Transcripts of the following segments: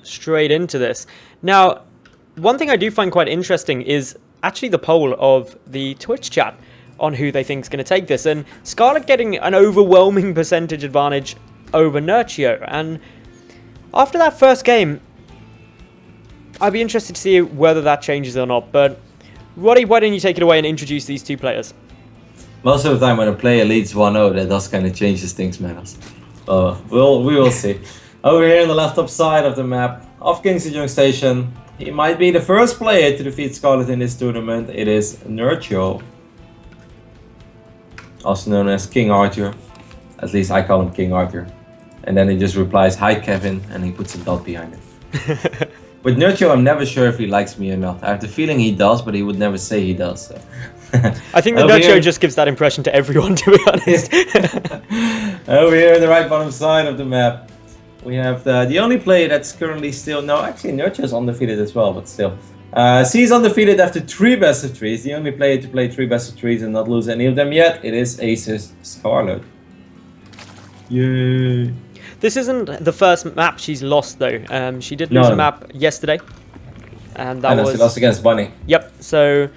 straight into this. Now, one thing I do find quite interesting is actually the poll of the Twitch chat on who they think is going to take this. And Scarlett getting an overwhelming percentage advantage over Nerchio. And after that first game, I'd be interested to see whether that changes or not. But Roddy, why don't you take it away and introduce these two players? Most of the time when a player leads 1-0, that does kind of changes things, Madals. We will see. Over here on the left top side of the map, off King's Young Station, he might be the first player to defeat Scarlett in this tournament. It is Nerchio, also known as King Arthur. At least I call him King Arthur. And then he just replies, "Hi Kevin," and he puts a dot behind it. With Nerchio, I'm never sure if he likes me or not. I have the feeling he does, but he would never say he does. So. I think that Nerchio just gives that impression to everyone, to be honest. Over here on the right bottom side of the map, we have the only player that's currently still... No, actually Nerchio's undefeated as well, but still. He's undefeated after 3 best of 3s. The only player to play 3 best of 3s and not lose any of them yet. It is Ace's Scarlett. Yay. This isn't the first map she's lost, though. She did lose a map yesterday. And that was... she lost against Bunny. Yep, so...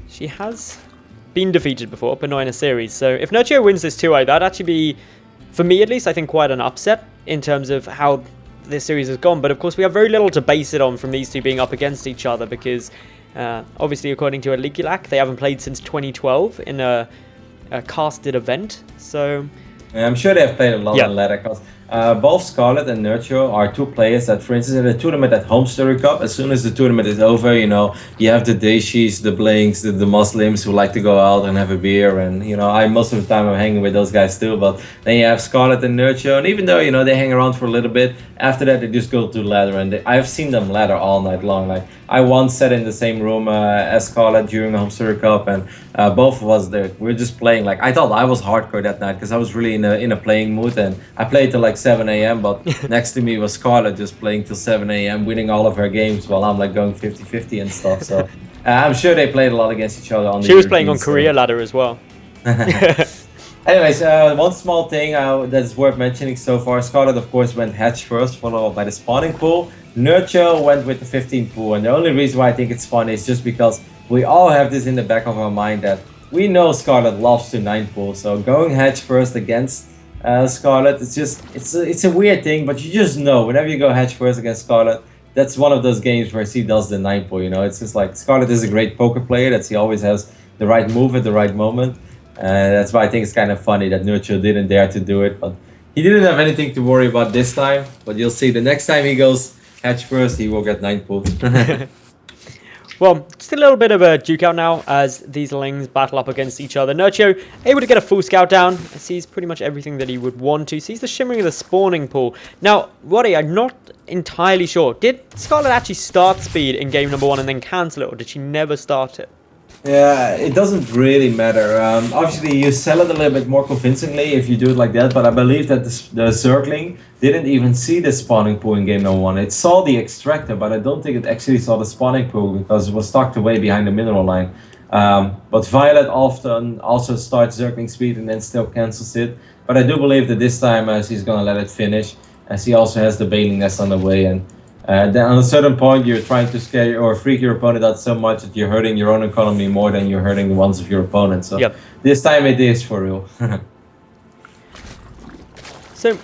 She has been defeated before, but not in a series. So if Nerchio wins this 2-0, that'd actually be, for me at least, I think quite an upset in terms of how this series has gone. But of course, we have very little to base it on from these two being up against each other because, obviously, according to Aligulac, they haven't played since 2012 in a casted event. So... Yeah, I'm sure they have played a lot on ladder cards. Both Scarlett and Nerchio are 2 players that, for instance, in a tournament at Home Story Cup, as soon as the tournament is over, you know, you have the Daishis, the Blinks, the Muslims who like to go out and have a beer. And, you know, most of the time I'm hanging with those guys too. But then you have Scarlett and Nerchio. And even though, you know, they hang around for a little bit, after that they just go to ladder. And I've seen them ladder all night long. Like, I once sat in the same room as Scarlett during the Home Story Cup. And both of us there, we were just playing. Like, I thought I was hardcore that night because I was really in a playing mood. And I played till like 7 a.m. But next to me was Scarlett just playing till 7 a.m. winning all of her games while I'm like going 50-50 and stuff. So I'm sure they played a lot against each other. She was playing on career ladder as well. Anyways, one small thing that's worth mentioning so far. Scarlett, of course, went hatch first, followed by the spawning pool. Nerchio went with the 15 pool. And the only reason why I think it's funny is just because we all have this in the back of our mind that we know Scarlett loves to 9 pool. So going hatch first against Scarlett, it's a weird thing, but you just know whenever you go hatch first against Scarlett, that's one of those games where she does the 9 pool, you know. It's just like Scarlett is a great poker player, that she always has the right move at the right moment. That's why I think it's kind of funny that Nerchio didn't dare to do it, but he didn't have anything to worry about this time. But you'll see the next time he goes hatch first, he will get 9 pools. Well, still a little bit of a duke out now as these lings battle up against each other. Nerchio able to get a full scout down. Sees pretty much everything that he would want to. Sees the shimmering of the spawning pool. Now, Roddy, I'm not entirely sure. Did Scarlett actually start speed in game number 1 and then cancel it, or did she never start it? Yeah, it doesn't really matter. Obviously, you sell it a little bit more convincingly if you do it like that, but I believe that the circling didn't even see the spawning pool in game number 1. It saw the extractor, but I don't think it actually saw the spawning pool because it was tucked away behind the mineral line. But Violet often also starts circling speed and then still cancels it. But I do believe that this time she's going to let it finish, as he also has the bailing nest on the way. And then on a certain point, you're trying to scare or freak your opponent out so much that you're hurting your own economy more than you're hurting the ones of your opponent. So this time it is for real. So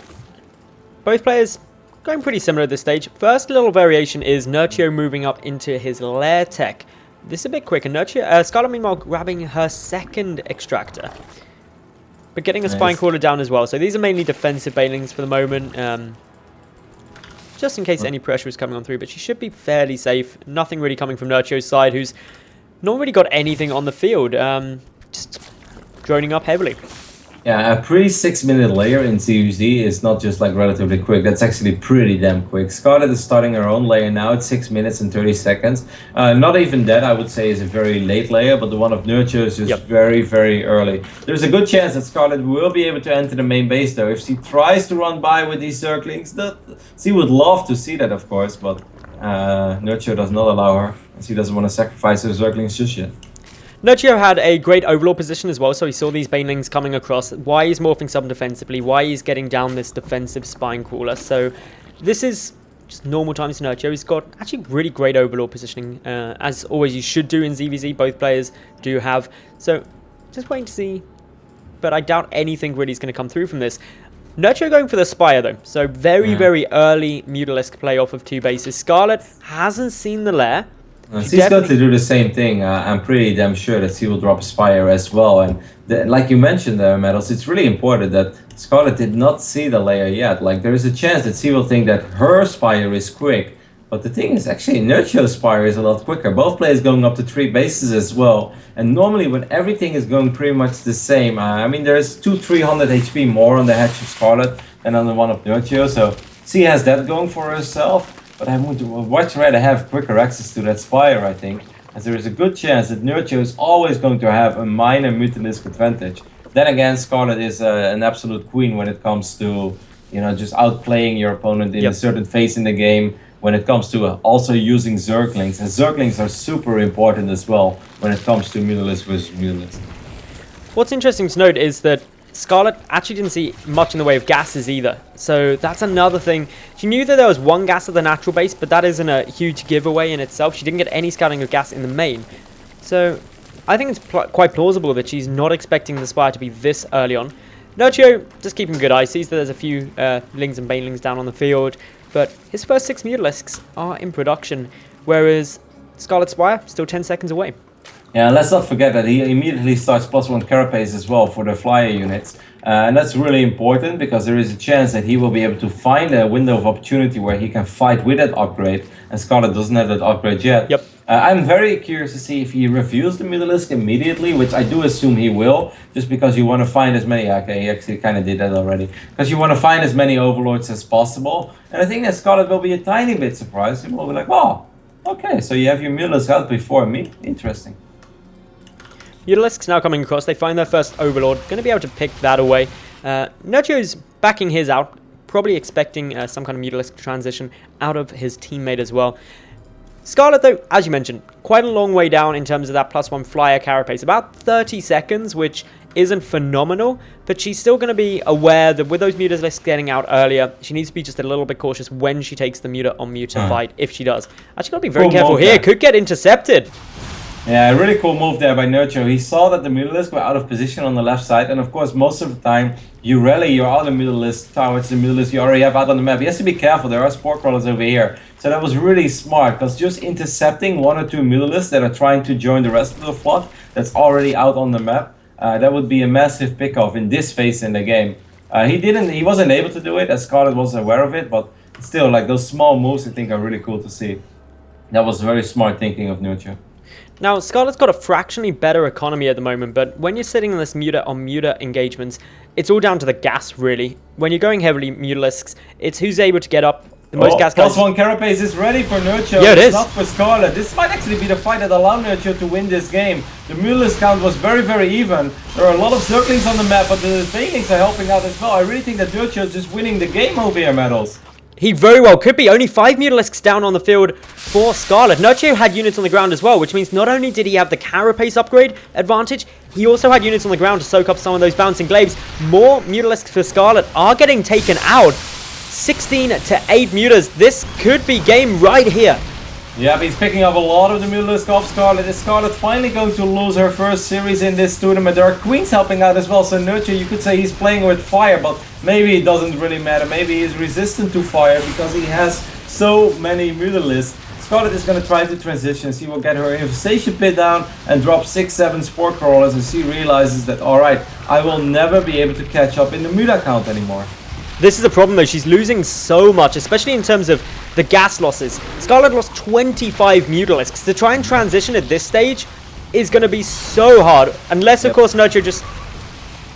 both players going pretty similar at this stage. First little variation is Nerchio moving up into his lair tech. This is a bit quicker. Scarlett meanwhile grabbing her second extractor, but getting a spine crawler down as well. So these are mainly defensive bailings for the moment. Just in case any pressure is coming on through, but she should be fairly safe. Nothing really coming from Nerchio's side, who's not really got anything on the field. Just droning up heavily. Yeah, a pre-6 minute layer in ZvZ is not just like relatively quick, that's actually pretty damn quick. Scarlett is starting her own layer now at 6 minutes and 30 seconds. Not even that, I would say, is a very late layer, but the one of Nerchio is just very, very early. There's a good chance that Scarlett will be able to enter the main base though. If she tries to run by with these circlings, she would love to see that, of course, but Nerchio does not allow her, and she doesn't want to sacrifice her circlings just yet. Nerchio had a great overlord position as well, so he saw these banelings coming across. Why he's morphing some defensively, why he's getting down this defensive spine crawler. So this is just normal times to Nerchio. He's got actually really great overlord positioning. As always, you should do in ZvZ. Both players do have. So, just waiting to see. But I doubt anything really is going to come through from this. Nerchio going for the Spire, though. So, very early Mutalisk play off of 2 bases. Scarlett hasn't seen the lair. She's got to do the same thing. I'm pretty damn sure that she will drop Spire as well. And like you mentioned there, Madals, it's really important that Scarlett did not see the layer yet. Like, there is a chance that she will think that her Spire is quick. But the thing is, actually, Nerchio's Spire is a lot quicker. Both players going up to 3 bases as well. And normally, when everything is going pretty much the same, I mean, there's 300 HP more on the hatch of Scarlett than on the one of Nerchio. So she has that going for herself. But I would much rather have quicker access to that Spire, I think, as there is a good chance that Nerchio is always going to have a minor Mutalisk advantage. Then again, Scarlett is an absolute queen when it comes to, you know, just outplaying your opponent in a certain phase in the game, when it comes to also using Zerglings. And Zerglings are super important as well when it comes to Mutalisk versus Mutalisk. What's interesting to note is that Scarlett actually didn't see much in the way of gases either. So that's another thing. She knew that there was 1 gas at the natural base, but that isn't a huge giveaway in itself. She didn't get any scouting of gas in the main. So I think it's quite plausible that she's not expecting the Spire to be this early on. Nerchio just keeping a good eye. Sees that there's a few Lings and Banelings down on the field. But his first 6 Mutalisks are in production. Whereas Scarlet Spire still 10 seconds away. Yeah, let's not forget that he immediately starts +1 carapace as well for the flyer units. And that's really important because there is a chance that he will be able to find a window of opportunity where he can fight with that upgrade. And Scarlett doesn't have that upgrade yet. Yep. I'm very curious to see if he reviews the Mutalisk immediately, which I do assume he will, just because you want to find as many... Okay, he actually kind of did that already. Because you want to find as many Overlords as possible. And I think that Scarlett will be a tiny bit surprised. He will be like, oh, okay, so you have your Mutalisk out before me. Interesting. Mutalisks now coming across. They find their first Overlord. Going to be able to pick that away. Nerchio's backing his out. Probably expecting some kind of Mutalisk transition out of his teammate as well. Scarlett, though, as you mentioned, quite a long way down in terms of that +1 flyer carapace. About 30 seconds, which isn't phenomenal. But she's still going to be aware that with those Mutalisks getting out earlier, she needs to be just a little bit cautious when she takes the Muta on Muta fight, if she does. Actually, got to be very careful here. Could get intercepted. Yeah, a really cool move there by Nerchio. He saw that the Mutalisk were out of position on the left side, and of course, most of the time, you rally your other Mutalisk towards the Mutalisk you already have out on the map. He has to be careful, there are Spore Crawlers over here. So that was really smart, because just intercepting 1 or 2 Mutalisks that are trying to join the rest of the flock that's already out on the map, that would be a massive pick-off in this phase in the game. He wasn't able to do it, as Scarlett was aware of it, but still, like, those small moves I think are really cool to see. That was very smart thinking of Nerchio. Now, Scarlett's got a fractionally better economy at the moment, but when you're sitting in this Muta on Muta engagements, it's all down to the gas, really. When you're going heavily Mutalisks, it's who's able to get up the most gas guys. +1 carapace is ready for Nerchio. Yeah, it is. Not for Scarlett. This might actually be the fight that allowed Nerchio to win this game. The Mutalisk count was very even. There are a lot of Zerglings on the map, but the Banelings are helping out as well. I really think that Nerchio is just winning the game over here, Madals. He very well could be. Only 5 Mutalisks down on the field for Scarlett. Nerchio had units on the ground as well, which means not only did he have the carapace upgrade advantage, he also had units on the ground to soak up some of those bouncing glaives. More Mutalisks for Scarlett are getting taken out. 16 to 8 Mutas. This could be game right here. Yeah, but he's picking up a lot of the Mutalisk off Scarlett. Is Scarlett finally going to lose her first series in this tournament? There are Queens helping out as well, so Nerchio, you could say he's playing with fire, but maybe it doesn't really matter. Maybe he's resistant to fire because he has so many Mutalisks. Scarlett is going to try to transition. She will get her Infestation Pit down and drop 6-7 Spore Crawlers, and she realizes that, alright, I will never be able to catch up in the Muta count anymore. This is the problem though, she's losing so much, especially in terms of the gas losses. Scarlett lost 25 Mutalisks. To try and transition at this stage is going to be so hard, unless of course Nerchio just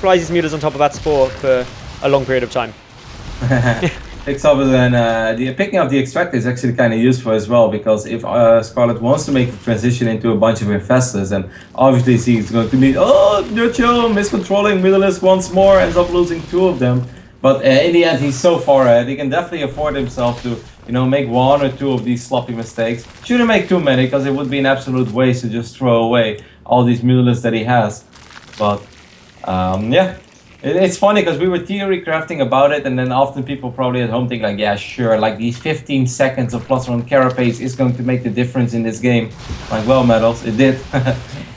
flies his Mutas on top of that Spore for a long period of time. Picks up and picking up the Extractor is actually kind of useful as well, because if Scarlett wants to make the transition into a bunch of Infestors, and obviously she's going to need, Nerchio miscontrolling Mutalisk once more, ends up losing 2 of them. But in the end, he's so far ahead, he can definitely afford himself to, make 1 or 2 of these sloppy mistakes. Shouldn't make too many, because it would be an absolute waste to just throw away all these Mutalisks that he has. But, yeah. It's funny because we were theory crafting about it, and then often people probably at home think like, yeah, sure, like these 15 seconds of +1 carapace is going to make the difference in this game. Like, well, Madals, it did.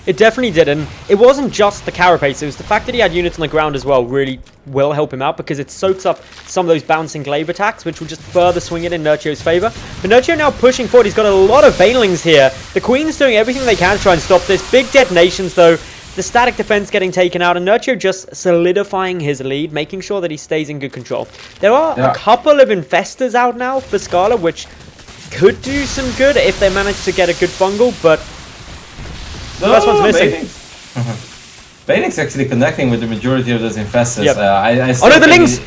It definitely did, and it wasn't just the carapace, it was the fact that he had units on the ground as well really will help him out, because it soaks up some of those bouncing glaive attacks, which will just further swing it in Nerchio's favor. But Nerchio now pushing forward, he's got a lot of banelings here. The Queen's doing everything they can to try and stop this. Big detonations though, the static defense getting taken out, and Nerchio just solidifying his lead, making sure that he stays in good control. There are a couple of infestors out now for Scarlett, which could do some good if they manage to get a good fungal, but the first one's missing. Bailing's actually connecting with the majority of those infestors. Yep. Oh no, the Lings!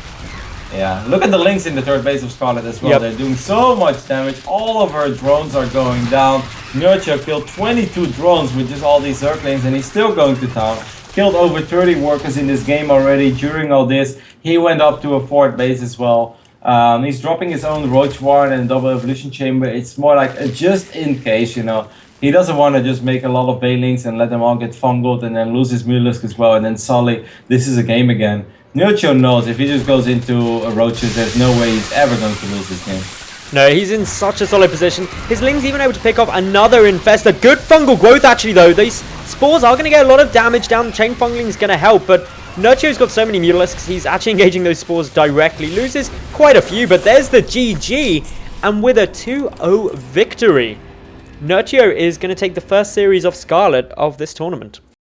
Yeah, look at the Lings in the third base of Scarlett as well. Yep. They're doing so much damage. All of her drones are going down. Nerchio killed 22 drones with just all these Zerglings, and he's still going to town. Killed over 30 workers in this game already. During all this, he went up to a fourth base as well. He's dropping his own Roach Ward and Double Evolution Chamber. It's more like just in case, you know. He doesn't want to just make a lot of Bailings and let them all get fungled and then lose his Mutalisk as well. And then suddenly, this is a game again. Nerchio knows if he just goes into Roaches, there's no way he's ever going to lose this game. No, he's in such a solid position. His Ling's even able to pick off another infestor. Good fungal growth actually though. These spores are going to get a lot of damage down. The chain fungaling is going to help, but Nerchio's got so many Mutalisks, he's actually engaging those spores directly. Loses quite a few, but there's the GG. And with a 2-0 victory, Nerchio is going to take the first series of Scarlett of this tournament.